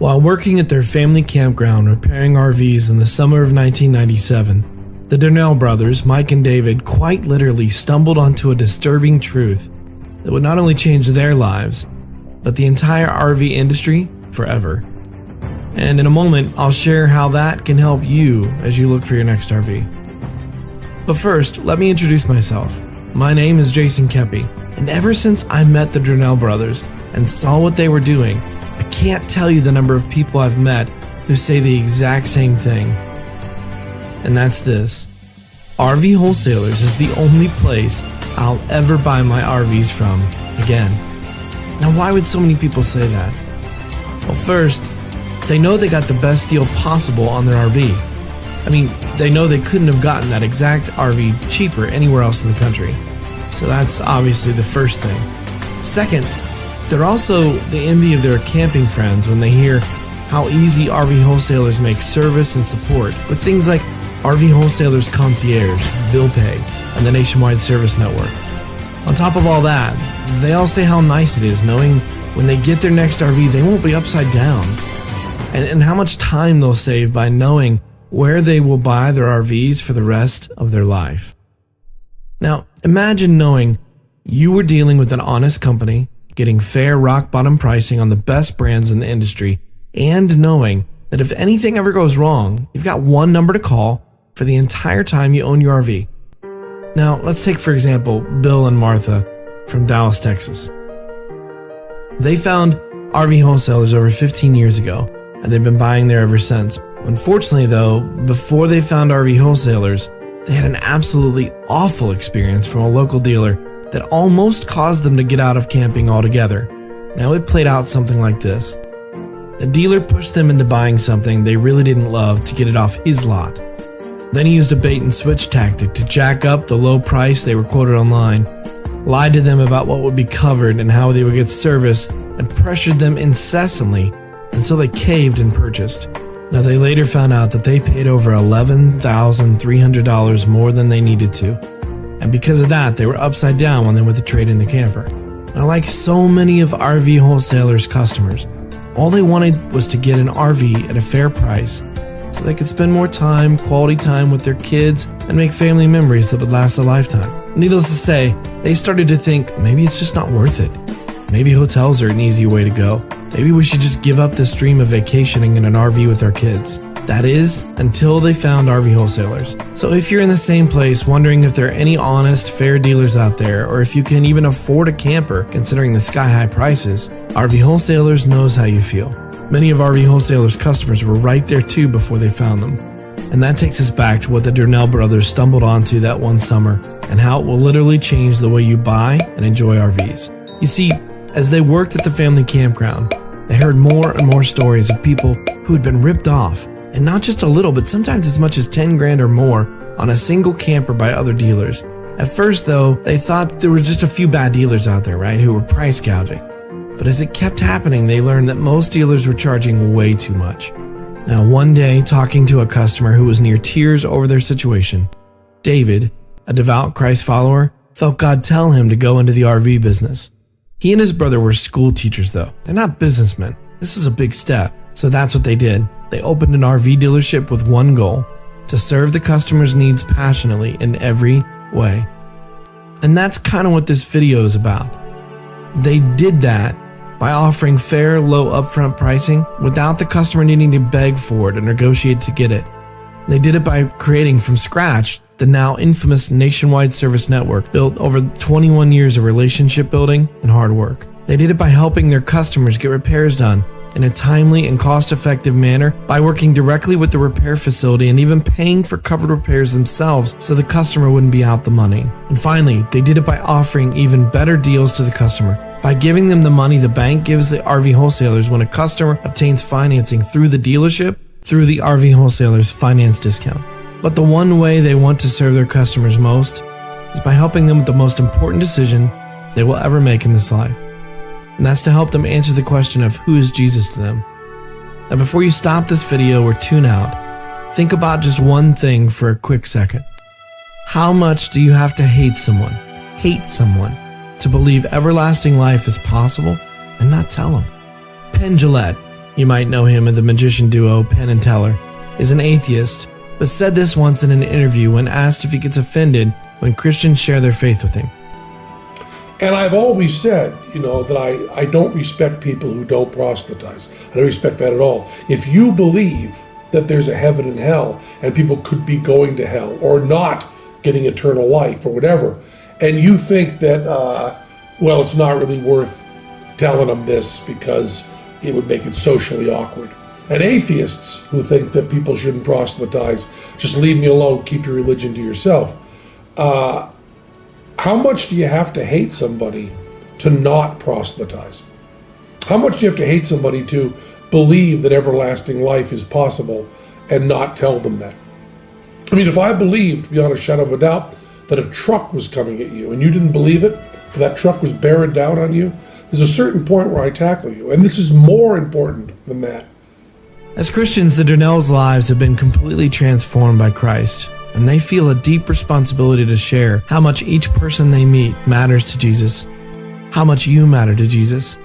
While working at their family campground repairing RVs in the summer of 1997, the Durnell brothers, Mike and David, quite literally stumbled onto a disturbing truth that would not only change their lives, but the entire RV industry forever. And in a moment, I'll share how that can help you as you look for your next RV. But first, let me introduce myself. My name is Jason Kepi, and ever since I met the Durnell brothers and saw what they were doing, I can't tell you the number of people I've met who say the exact same thing. And that's this: RV Wholesalers is the only place I'll ever buy my RVs from again. Now, why would so many people say that? Well, first, they know they got the best deal possible on their RV. I mean, they know they couldn't have gotten that exact RV cheaper anywhere else in the country. So that's obviously the first thing. Second, they're also the envy of their camping friends when they hear how easy RV Wholesalers make service and support with things like RV Wholesalers Concierge, Bill Pay, and the nationwide service network. On top of all that, they all say how nice it is knowing when they get their next RV they won't be upside down, and how much time they'll save by knowing where they will buy their RVs for the rest of their life. Now, imagine knowing you were dealing with an honest company, getting fair rock-bottom pricing on the best brands in the industry, and knowing that if anything ever goes wrong, you've got one number to call for the entire time you own your RV. Now, let's take, for example, Bill and Martha from Dallas, Texas. They found RV Wholesalers over 15 years ago, and they've been buying there ever since. Unfortunately, though, before they found RV Wholesalers, they had an absolutely awful experience from a local dealer that almost caused them to get out of camping altogether. Now, it played out something like this. The dealer pushed them into buying something they really didn't love to get it off his lot. Then he used a bait and switch tactic to jack up the low price they were quoted online, lied to them about what would be covered and how they would get service, and pressured them incessantly until they caved and purchased. Now, they later found out that they paid over $11,300 more than they needed to. And because of that, they were upside down when they went to trade in the camper. Now, like so many of RV Wholesalers' customers, all they wanted was to get an RV at a fair price so they could spend more time, quality time with their kids, and make family memories that would last a lifetime. Needless to say, they started to think maybe it's just not worth it. Maybe hotels are an easy way to go. Maybe we should just give up this dream of vacationing in an RV with our kids. That is, until they found RV Wholesalers. So if you're in the same place wondering if there are any honest, fair dealers out there, or if you can even afford a camper considering the sky-high prices, RV Wholesalers knows how you feel. Many of RV Wholesalers' customers were right there too before they found them. And that takes us back to what the Durnell brothers stumbled onto that one summer, and how it will literally change the way you buy and enjoy RVs. You see, as they worked at the family campground, they heard more and more stories of people who had been ripped off, and not just a little, but sometimes as much as 10 grand or more on a single camper by other dealers. At first, though, they thought there were just a few bad dealers out there, right, who were price gouging. But as it kept happening, they learned that most dealers were charging way too much. Now, one day, talking to a customer who was near tears over their situation, David, a devout Christ follower, felt God tell him to go into the RV business. He and his brother were school teachers, though. They're not businessmen. This is a big step. So that's what they did. They opened an RV dealership with one goal: to serve the customer's needs passionately in every way. And that's kind of what this video is about. They did that by offering fair, low upfront pricing without the customer needing to beg for it or negotiate to get it. They did it by creating from scratch the now infamous nationwide service network built over 21 years of relationship building and hard work. They did it by helping their customers get repairs done in a timely and cost-effective manner by working directly with the repair facility and even paying for covered repairs themselves so the customer wouldn't be out the money. And finally, they did it by offering even better deals to the customer by giving them the money the bank gives the RV Wholesalers when a customer obtains financing through the dealership through the RV Wholesalers finance discount. But the one way they want to serve their customers most is by helping them with the most important decision they will ever make in this life. And that's to help them answer the question of who is Jesus to them. Now, before you stop this video or tune out, think about just one thing for a quick second. How much do you have to hate someone to believe everlasting life is possible and not tell them? Penn Jillette, you might know him as the magician duo Penn and Teller, is an atheist, but said this once in an interview when asked if he gets offended when Christians share their faith with him. And I've always said, that I don't respect people who don't proselytize. I don't respect that at all. If you believe that there's a heaven and hell, and people could be going to hell or not getting eternal life or whatever, and you think that, it's not really worth telling them this because it would make it socially awkward. And atheists who think that people shouldn't proselytize, just leave me alone, keep your religion to yourself. How much do you have to hate somebody to not proselytize? How much do you have to hate somebody to believe that everlasting life is possible and not tell them that? I mean, if I believed beyond a shadow of a doubt that a truck was coming at you and you didn't believe it, that truck was bearing down on you, there's a certain point where I tackle you. And this is more important than that. As Christians, the Durnells' lives have been completely transformed by Christ, and they feel a deep responsibility to share how much each person they meet matters to Jesus, how much you matter to Jesus,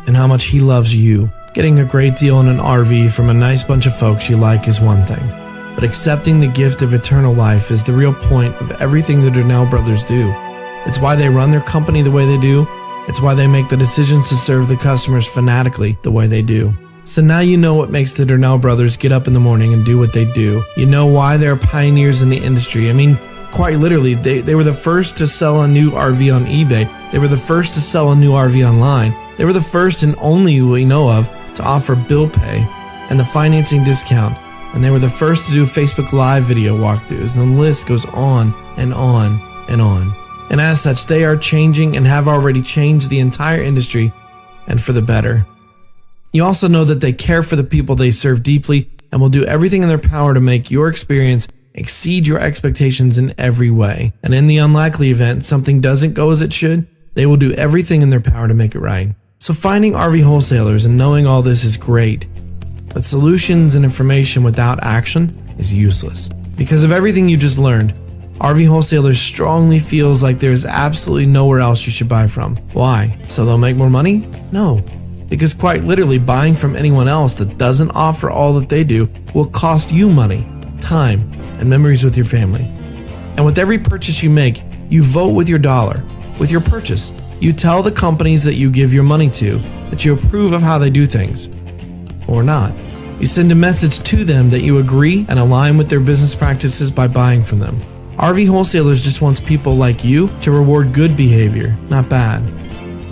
and how much he loves you. Getting a great deal in an RV from a nice bunch of folks you like is one thing, but accepting the gift of eternal life is the real point of everything the Durnell brothers do. It's why they run their company the way they do. It's why they make the decisions to serve the customers fanatically the way they do. So now you know what makes the Durnell brothers get up in the morning and do what they do. You know why they're pioneers in the industry. I mean, quite literally, they were the first to sell a new RV on eBay. They were the first to sell a new RV online. They were the first and only we know of to offer bill pay and the financing discount. And they were the first to do Facebook Live video walkthroughs, and the list goes on and on and on. And as such, they are changing and have already changed the entire industry, and for the better. You also know that they care for the people they serve deeply and will do everything in their power to make your experience exceed your expectations in every way. And in the unlikely event something doesn't go as it should, they will do everything in their power to make it right. So finding RV wholesalers and knowing all this is great, but solutions and information without action is useless. Because of everything you just learned, RV Wholesalers strongly feels like there is absolutely nowhere else you should buy from. Why? So they'll make more money? No. Because quite literally, buying from anyone else that doesn't offer all that they do will cost you money, time, and memories with your family. And with every purchase you make, you vote with your dollar. With your purchase, you tell the companies that you give your money to that you approve of how they do things. Or not. You send a message to them that you agree and align with their business practices by buying from them. RV Wholesalers just wants people like you to reward good behavior, not bad.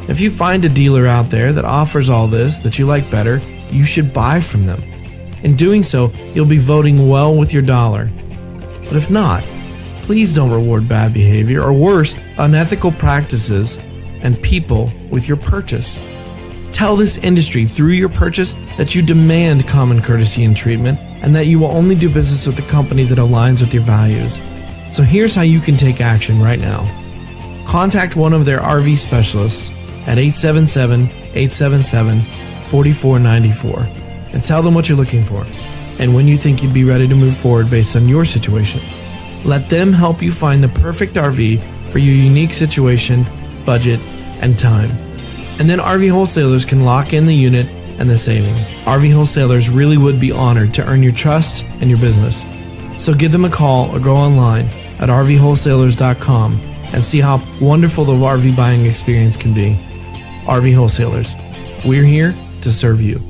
If you find a dealer out there that offers all this that you like better, you should buy from them. In doing so, you'll be voting well with your dollar. But if not, please don't reward bad behavior or worse, unethical practices and people with your purchase. Tell this industry through your purchase that you demand common courtesy and treatment and that you will only do business with the company that aligns with your values. So here's how you can take action right now. Contact one of their RV specialists at 877-877-4494 and tell them what you're looking for and when you think you'd be ready to move forward based on your situation. Let them help you find the perfect RV for your unique situation, budget, and time. And then RV Wholesalers can lock in the unit and the savings. RV Wholesalers really would be honored to earn your trust and your business. So give them a call or go online at rvwholesalers.com and see how wonderful the RV buying experience can be. RV Wholesalers, we're here to serve you.